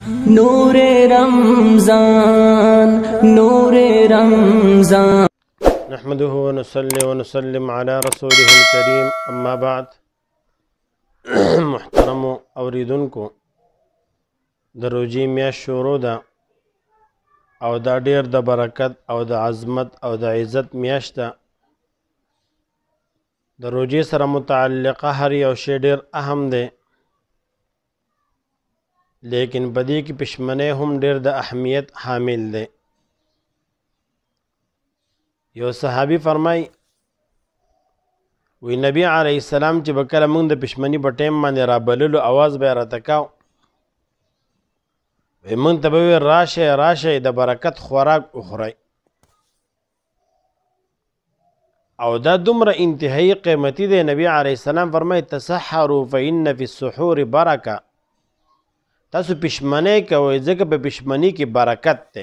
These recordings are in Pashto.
نور رمضان نور رمضان نحمده ونصلي ونسلم على رسوله الكريم اما بعد محترم اوریدونکو د روزې میاشت شروع ده او دا ډیر د برکت او د عظمت او د عزت میاشت ده د روزې سره متعلقه هر یو شی ډیر اهم دی لیکن بدی کی پشمنه هم ډیر د اهمیت حامل دی یو صحابي فرمای وی نبی علیه السلام چې بکله موږ د پښمنی په ټیم باندې را بللو आवाज به راته کاو وی موږ ته به راشه راشه د برکت خوراک اخري او دا دومره انتهایی قیمتي دی نبی علیه السلام فرمای تسحروا فإن في السحور برکه تاسو پښمنی کوئ ځکه په پښمنی کې برکت دی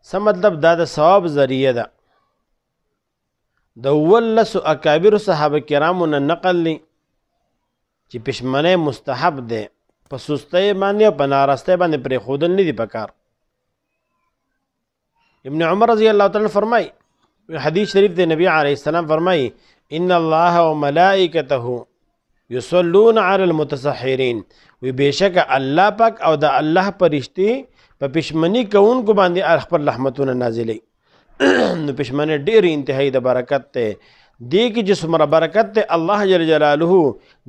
څه مطلب دا د ثواب ذریعه ده د ولسو اکابر صحابه کرامو نه نقل لی چې پښمنی مستحب دی په سستۍ باندې او په نارستۍ باندې پرېښودل نه دي پکار ابن عمر رضی الله تعالی فرمای حدیث شریف دی نبی علیه السلام فرمای ان الله وملائکته یصلون علی المتسحرین وی بېشکه الله پاک او د الله فرشتي په پښمنی کوونکو باندې خپل رحمتونه نازلوي نو پښمنی ډېر انتهایی د برکت دی دې کې چې څومره برکت دی الله جل جلاله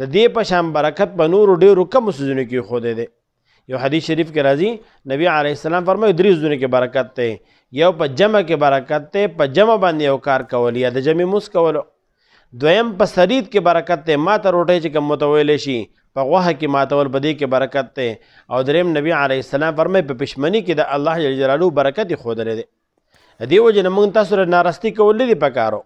د دې په شان برکت په نورو ډېرو کمو څیزونو کې ایښودی دی یو حدیث شریف کې راځي نبی علیه السلام فرمایي درې څیزونو کې برکت دی یو په جمع کې برکت دی په جمع باندې یو کار کول یا د جمع مونځ کولو دویم په سرید کې برکت دی ماته روټۍ چې کوم متویلی شي په غوښه کې ماتول په دې کې برکت دی او دریم نبی علیه السلام فرمایي په پښمني کې د الله جل جلاله برکت یې ښودلی دی دې وجې نه موږ تاسو سره نارستي کول نه دي پکارو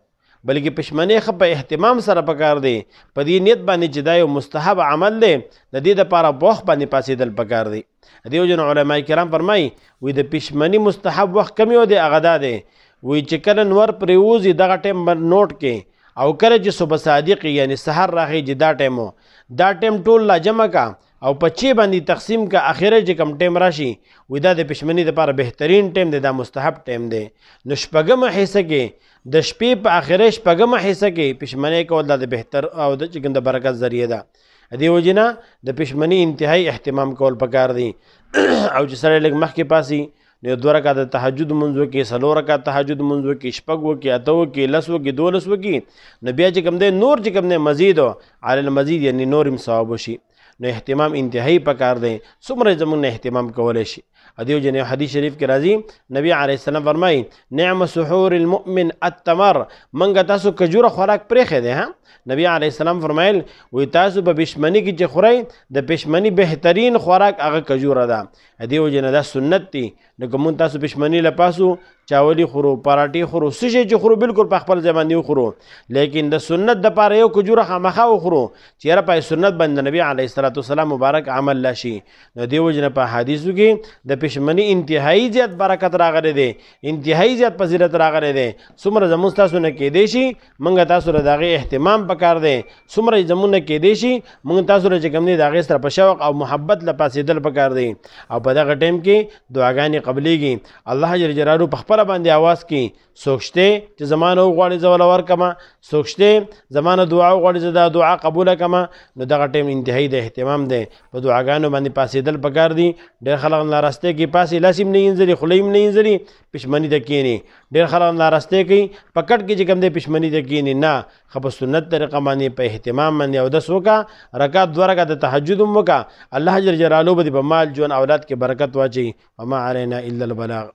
بلکې پښمنۍ ښه په اهتمام سره پکار دی په دې نیت باندې چې دا یو مستحب عمل دی د دې دپاره په وخت باندې پاڅېدل پکار دی دې وجې نه علما کرام فرمایي وایي د پښمني مستحب وخت کم یو دی هغه دا دی وایي چې کله نور پرېوځي دغه ټیم نوټ کې او کله چې صبح صادق یعنی سحر راخیږي دا ټیم ټول لا جمع کا او په چی باندې تقسیم کا اخره چې کم ټیم راشي وای دا د پښمنۍ لپاره بهترین ټیم دی دا مستحب ټیم دی نو شپږمه حصه کې د شپې په اخره شپږمه حصه کې پښمنۍ کول دا د بهتر او د چې د برکت ذریعه ده دې وجې نه د پښمنۍ انتهایی اهتمام کول پکار دی او چې سړی لږ مخکې پاسي نو 2 رکعاته تهجد مونځ وکړي 4 رکعاته تهجد مونځ وکړي 6 وکړي 8 وکړي 10 وکړي 12 وکړي نو بیا چې کوم دی نور چې کوم دی مزید علی المزید یعنی نور هم ثواب وشي نو اهتمام انتهایی پکار دی څومره زموږ نه اهتمام کولی شي دیو جن حدیث شریف کې راځي نبی علیه السلام فرمایي نعم سحور المؤمن التمر منګه تاسو کجوره خوراک پرېښی دی ها نبی علیه السلام فرمایل وی تاسو په پښمنۍ کې چې خورئ د پښمنۍ بهترین خوراک هغه کجوره ده دیو جن دا سنت دی نو که مونږ تاسو پښمنۍ له پاسو چاولي خورو پراټې خورو څه شی چې خورو بالکل په خپل ځای باندې وخورو لیکن د سنت دپاره یو کجوره خامخا وخورو چې یاره په سنت باندې نبی علیه السلام مبارک عمل لا شي نو دې وجې نه په حدیثو کې د پښمنۍ انتهایی زیات برکت راغلی دی انتهایی زیات فضیلت راغلی دی څومره زموږ ستاسو نه کیدی شي موږ تاسو له د هغې اهتمام پکار دی څومره زموږ نه کیدی شي موږ تاسو له چې کوم دی د هغې سره په شوق او محبت له پاڅېدل پکار دی او په دغه ټیم کې دعاګانې قبلیږي الله جل جلاله په خپله باندې آواز کې څوک شته چې زما نه وغواړي زه وله ورکړمه څوک شته زما نه دعا وغواړي زه دا دعا قبوله کړمه نو دغه ټیم انتهایی د اهتمام دی په دعاګانو باندې پاڅېدل پکار دي ډېر خلک نارستې کې پاسې لاس هم نه وینځلي خوله هم نه وینځلي پښمنۍ ته کښېني ډېر خلک نارستې کوي په کټ کې چې کوم دی پښمنۍ ته کښېني نه ښه په سنت طریقه باندې په اهتمام باندې اودس وکړه رکعت 2 رکعته تهجد هم وکړه الله جل جلاله به دې په مال ژوند اولاد کې برکت واچوي وما علینا الا البلاغ